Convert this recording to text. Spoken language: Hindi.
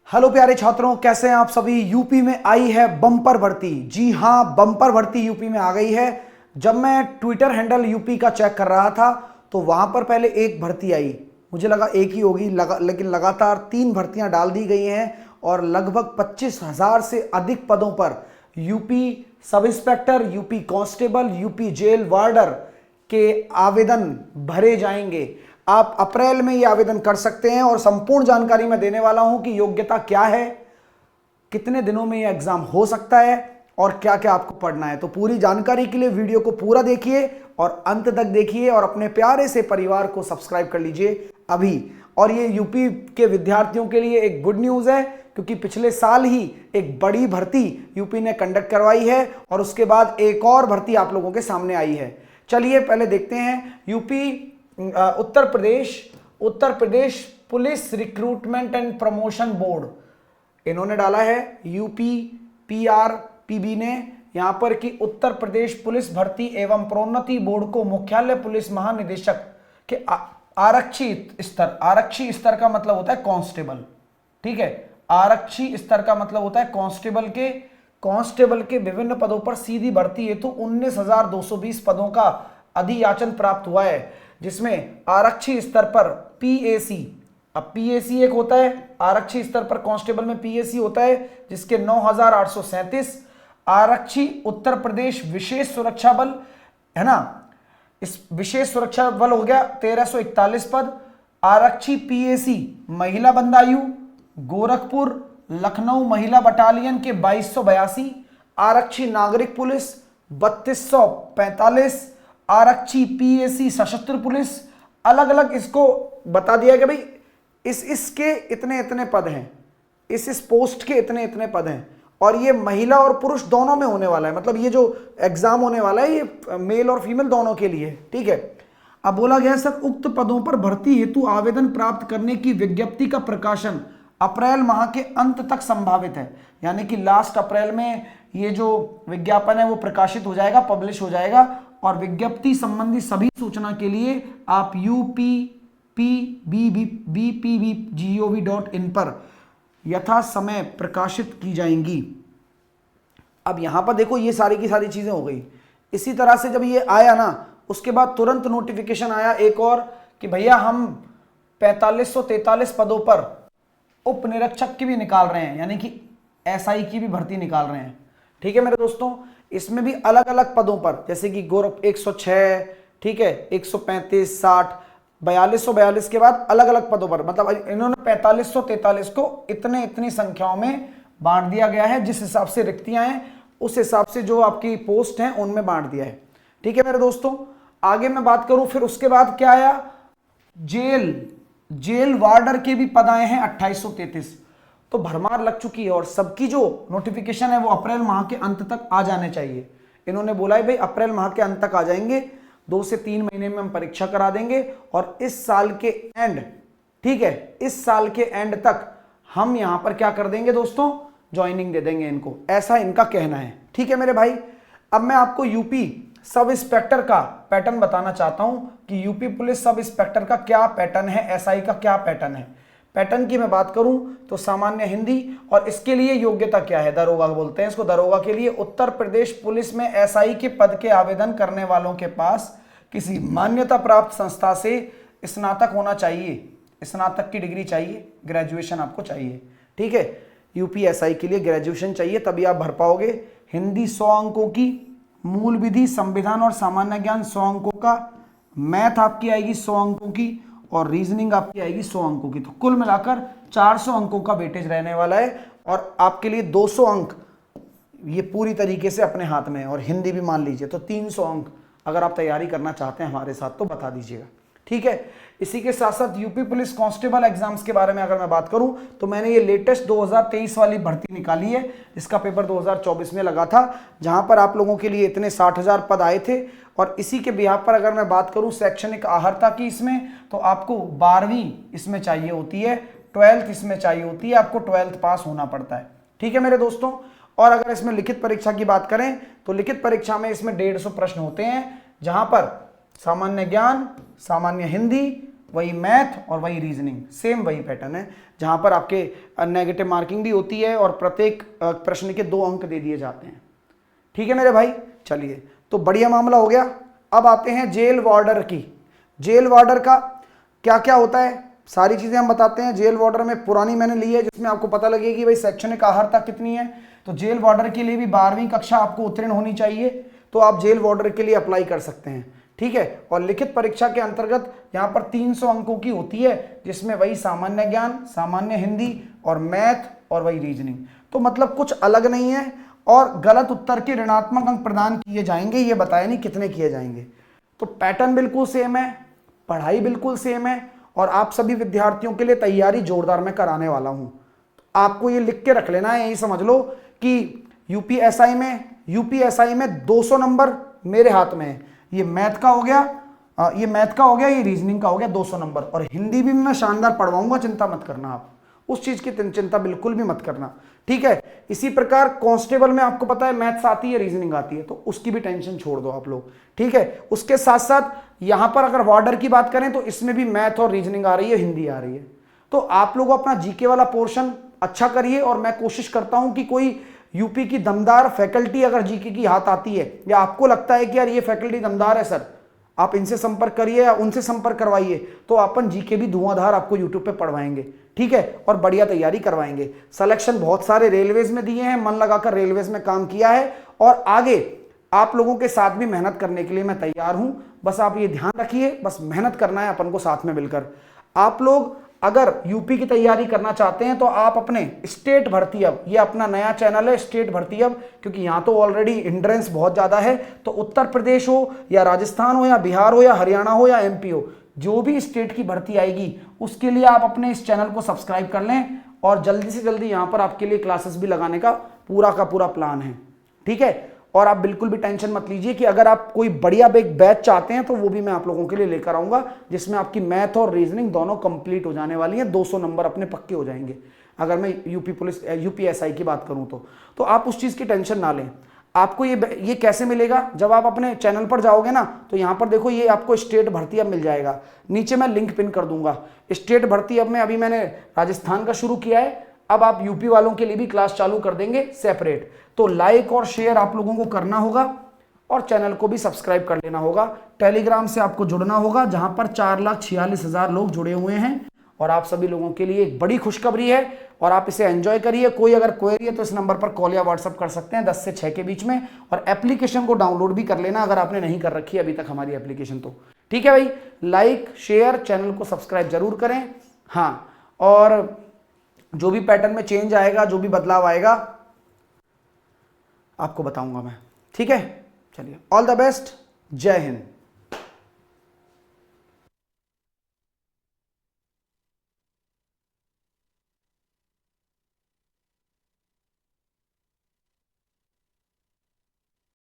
हेलो प्यारे छात्रों, कैसे हैं आप सभी। यूपी में आई है बम्पर भर्ती। जी हां, बम्पर भर्ती यूपी में आ गई है। जब मैं ट्विटर हैंडल यूपी का चेक कर रहा था तो वहां पर पहले एक भर्ती आई, मुझे लगा एक ही होगी, लेकिन लगातार 3 भर्तियां डाल दी गई हैं और लगभग 25,000 से अधिक पदों पर UP sub inspector, UP constable, UP jail warder के आवेदन भरे जाएंगे। आप अप्रैल में ये आवेदन कर सकते हैं और संपूर्ण जानकारी मैं देने वाला हूं कि योग्यता क्या है, कितने दिनों में ये एग्जाम हो सकता है और क्या क्या आपको पढ़ना है। तो पूरी जानकारी के लिए वीडियो को पूरा देखिए और अंत तक देखिए और अपने प्यारे से परिवार को सब्सक्राइब कर लीजिए अभी। और ये यूपी के विद्यार्थियों के लिए एक गुड न्यूज है, क्योंकि पिछले साल ही एक बड़ी भर्ती यूपी ने कंडक्ट करवाई है और उसके बाद एक और भर्ती आप लोगों के सामने आई है। चलिए पहले देखते हैं। Uttar Pradesh police recruitment and promotion board, इन्होंने डाला है यूपी पीआरपीबी ने यहां पर कि उत्तर प्रदेश पुलिस भर्ती एवं प्रोन्नति बोर्ड को मुख्यालय पुलिस महानिदेशक के आरक्षी स्तर का मतलब होता है कांस्टेबल, ठीक है। आरक्षी स्तर का मतलब होता है कांस्टेबल के विभिन्न पदों पर सीधी भर्ती हेतु 19,220 पदों का अधियाचन प्राप्त हुआ है, जिसमें आरक्षी स्तर पर पीएसी, अब पीएसी एक होता है, आरक्षी स्तर पर कांस्टेबल में पीएसी होता है जिसके 9,837, आरक्षी उत्तर प्रदेश विशेष सुरक्षा बल है ना, इस विशेष सुरक्षा बल हो गया 1,341 पद, आरक्षी पीएसी महिला बंदायु गोरखपुर लखनऊ महिला बटालियन के 2,282, आरक्षी नागरिक पुलिस 3,245, आरक्षी पीएसी सशस्त्र पुलिस, अलग अलग इसको बता दिया कि भाई इसके इतने इतने पद हैं, इस पोस्ट के इतने इतने पद हैं और ये महिला और पुरुष दोनों में होने वाला है। मतलब ये जो एग्जाम होने वाला है ये मेल और फीमेल दोनों के लिए, ठीक है। अब बोला गया सर उक्त पदों पर भर्ती हेतु आवेदन प्राप्त करने की विज्ञप्ति का प्रकाशन अप्रैल माह के अंत तक संभावित है, यानी कि लास्ट अप्रैल में ये जो विज्ञापन है वो प्रकाशित हो जाएगा, पब्लिश हो जाएगा। और विज्ञप्ति संबंधी सभी सूचना के लिए आप upbpbgov.in पर यथा समय प्रकाशित की जाएंगी। अब यहां पर देखो ये सारी की सारी चीजें हो गई। इसी तरह से जब ये आया ना उसके बाद तुरंत नोटिफिकेशन आया एक और कि भैया हम 4,543 पदों पर उप निरीक्षक की भी निकाल रहे हैं, यानी कि एसआई की भी भर्ती निकाल रहे हैं, ठीक है मेरे दोस्तों। इसमें भी अलग अलग पदों पर जैसे कि गोरख 106, ठीक है, 135, 60, 4,242 के बाद अलग अलग पदों पर, मतलब इन्होंने 4,543 को इतनी संख्याओं में बांट दिया गया है। जिस हिसाब से रिक्तियां हैं उस हिसाब से जो आपकी पोस्ट हैं उनमें बांट दिया है, ठीक है मेरे दोस्तों। आगे मैं बात करूं फिर उसके बाद क्या आया, जेल वार्डर के भी पद आए हैं 2,833। तो भरमार लग चुकी है और सबकी जो नोटिफिकेशन है वो अप्रैल माह के अंत तक आ जाने चाहिए। इन्होंने बोला है भाई अप्रैल माह के अंत तक आ जाएंगे, 2 से 3 महीने में हम परीक्षा करा देंगे और इस साल के एंड, ठीक है, इस साल के एंड तक हम यहां पर क्या कर देंगे दोस्तों, ज्वाइनिंग दे देंगे इनको, ऐसा इनका कहना है, ठीक है मेरे भाई। अब मैं आपको यूपी सब इंस्पेक्टर का पैटर्न बताना चाहता हूं कि यूपी पुलिस सब इंस्पेक्टर का क्या पैटर्न है, एसआई का क्या पैटर्न है। पैटर्न की मैं बात करूं तो सामान्य हिंदी, और इसके लिए योग्यता क्या है, दरोगा बोलते हैं इसको। दरोगा के लिए उत्तर प्रदेश पुलिस में एसआई के पद के आवेदन करने वालों के पास किसी मान्यता प्राप्त संस्था से स्नातक होना चाहिए, स्नातक की डिग्री चाहिए, ग्रेजुएशन आपको चाहिए, ठीक है। यूपीएसआई के लिए ग्रेजुएशन चाहिए तभी आप भर पाओगे। हिंदी 100 अंकों की, मूल विधि संविधान और सामान्य ज्ञान 100 अंकों का, मैथ आपकी आएगी 100 अंकों की और रीजनिंग आपकी आएगी 100 अंकों की। तो कुल मिलाकर 400 अंकों का वेटेज रहने वाला है और आपके लिए 200 अंक ये पूरी तरीके से अपने हाथ में है और हिंदी भी मान लीजिए तो 300 अंक अगर आप तैयारी करना चाहते हैं हमारे साथ तो बता दीजिएगा, ठीक है। इसी के साथ साथ यूपी पुलिस कांस्टेबल एग्जाम्स के बारे में अगर मैं बात करूं तो मैंने ये लेटेस्ट 2023 वाली भर्ती निकाली है, इसका पेपर 2024 में लगा था, जहां पर आप लोगों के लिए इतने 60,000 पद आए थे। और इसी के बिहाफ पर अगर मैं बात करूं शैक्षणिक अर्हता की इसमें, तो आपको 12वीं इसमें चाहिए होती है, 12th इसमें चाहिए होती है, आपको 12th पास होना पड़ता है, ठीक है मेरे दोस्तों। और अगर इसमें लिखित परीक्षा की बात करें तो लिखित परीक्षा में इसमें 150 प्रश्न होते हैं, जहां पर सामान्य ज्ञान, सामान्य हिंदी, वही मैथ और वही रीजनिंग, सेम वही पैटर्न है, जहां पर आपके नेगेटिव मार्किंग भी होती है और प्रत्येक प्रश्न के 2 अंक दे दिए जाते हैं। ठीक है मेरे भाई, चलिए तो बढ़िया मामला हो गया। अब आते हैं जेल वार्डर की। जेल वार्डर का क्या क्या होता है, सारी चीजें हम बताते हैं। जेल वार्डर में पुरानी मैंने ली है, जिसमें आपको पता लगेगी कि भाई शैक्षणिक अहर्ता कितनी है। तो जेल वार्डर के लिए भी 12वीं कक्षा आपको उत्तीर्ण होनी चाहिए, तो आप जेल वार्डर के लिए अप्लाई कर सकते हैं। ठीक है, और लिखित परीक्षा के अंतर्गत यहाँ पर 300 अंकों की होती है, जिसमें वही सामान्य ज्ञान, सामान्य हिंदी और मैथ और वही रीजनिंग। तो मतलब कुछ अलग नहीं है, और गलत उत्तर के ऋणात्मक अंक प्रदान किए जाएंगे, ये बताया नहीं कितने किए जाएंगे। तो पैटर्न बिल्कुल सेम है, पढ़ाई बिल्कुल सेम है, और आप सभी विद्यार्थियों के लिए तैयारी जोरदार मैं कराने वाला हूं। आपको ये लिख के रख लेना है, यही समझ लो कि यूपीएसआई में 200 नंबर मेरे हाथ में है। ये मैथ का हो गया, ये रीजनिंग का हो गया 200 नंबर, और हिंदी भी मैं शानदार पढ़वाऊंगा, चिंता मत करना आप, उस चीज की चिंता बिल्कुल भी मत करना। ठीक है, इसी प्रकार कांस्टेबल में आपको पता है मैथ्स आती है, रीजनिंग आती है, तो उसकी भी टेंशन छोड़ दो आप लोग। ठीक है, उसके साथ साथ यहां पर अगर वार्डर की बात करें तो इसमें भी मैथ और रीजनिंग आ रही है, हिंदी आ रही है। तो आप लोग अपना जीके वाला पोर्शन अच्छा करिए, और मैं कोशिश करता हूं कि कोई यूपी की दमदार फैकल्टी अगर जीके की हाथ आती है, या आपको लगता है कि यार ये फैकल्टी दमदार है सर, आप इनसे संपर्क करिए या उनसे संपर्क करवाइए, तो अपन जीके भी धुआंधार आपको यूट्यूब पे पढ़वाएंगे। ठीक है, और बढ़िया तैयारी करवाएंगे। सिलेक्शन बहुत सारे रेलवेज में दिए हैं, मन लगाकर रेलवेज में काम किया है, और आगे आप लोगों के साथ भी मेहनत करने के लिए मैं तैयार हूं। बस आप ये ध्यान रखिए, बस मेहनत करना है अपन को साथ में मिलकर। आप लोग अगर यूपी की तैयारी करना चाहते हैं तो आप अपने स्टेट भर्ती, अब ये अपना नया चैनल है स्टेट भर्ती अब, क्योंकि यहां तो ऑलरेडी हिंड्रेंस बहुत ज्यादा है, तो उत्तर प्रदेश हो या राजस्थान हो या बिहार हो या हरियाणा हो या एमपी हो, जो भी स्टेट की भर्ती आएगी उसके लिए आप अपने इस चैनल को सब्सक्राइब कर लें, और जल्दी से जल्दी यहां पर आपके लिए क्लासेस भी लगाने का पूरा प्लान है। ठीक है, और आप बिल्कुल भी टेंशन मत लीजिए कि अगर आप कोई बढ़िया बैच चाहते हैं तो वो भी मैं आप लोगों के लिए लेकर आऊंगा, जिसमें आपकी मैथ और रीजनिंग दोनों कंप्लीट हो जाने वाली है, 200 नंबर अपने पक्के हो जाएंगे। अगर मैं यूपीएसआई की बात करूं तो आप उस चीज की टेंशन ना लें। आपको ये कैसे मिलेगा, जब आप अपने चैनल पर जाओगे ना, तो यहां पर देखो ये आपको स्टेट भर्ती अब मिल जाएगा, नीचे मैं लिंक पिन कर दूंगा। स्टेट भर्ती अब मैंने राजस्थान का शुरू किया है, अब आप यूपी वालों के लिए भी क्लास चालू कर देंगे सेपरेट। तो लाइक और शेयर आप लोगों को करना होगा, और चैनल को भी सब्सक्राइब कर लेना होगा। टेलीग्राम से आपको जुड़ना होगा, जहां पर 4,46,000 लोग जुड़े हुए हैं, और आप सभी लोगों के लिए एक बड़ी खुशखबरी है, और आप इसे एंजॉय करिए। कोई अगर क्वेरी है तो इस नंबर पर कॉल या व्हाट्सअप कर सकते हैं 10 से 6 के बीच में, और एप्लीकेशन को डाउनलोड भी कर लेना अगर आपने नहीं कर रखी है अभी तक हमारी एप्लीकेशन तो। ठीक है भाई, लाइक शेयर, चैनल को सब्सक्राइब जरूर करें। हाँ, और जो भी पैटर्न में चेंज आएगा, जो भी बदलाव आएगा, आपको बताऊंगा मैं। ठीक है, चलिए, ऑल द बेस्ट, जय हिंद।